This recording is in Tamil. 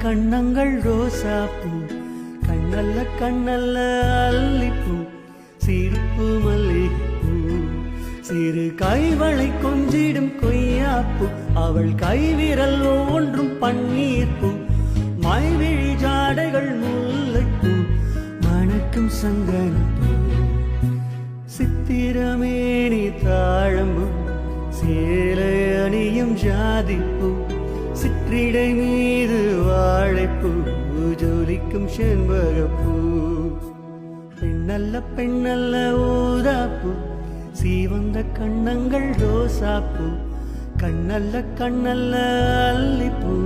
கண்ணங்கள் ரோசாப்பூ, கண்ணல்ல கண்ணல்ல அல்லிப்பூ, சிரிப்பு மல்லிகைப்பூ, சிறு கைவளை கொஞ்சிடும் கொய்யாப்பூ, அவள் கைவிரல் ஒவ்வொன்றும் பன்னீர்ப்பூ, மைவிழி ஜாடைகள் முல்லைப்பூ, மணக்கும் சந்தனப்பூ, சித்திரமேனி தாழம்பூ, சேலை அணியும் ஜாதிப்பூ, சிற்றிடை மீது வாழைப்பூ, ஜொலிக்கும் செண்பகப்பூ, பெண்ணல்ல பெண்ணல்ல ஊதாப்பூ, சீவந்த கண்ணங்கள் ரோசாப்பூ, கண்ணல்ல கண்ணல்ல அல்லிப்பூ.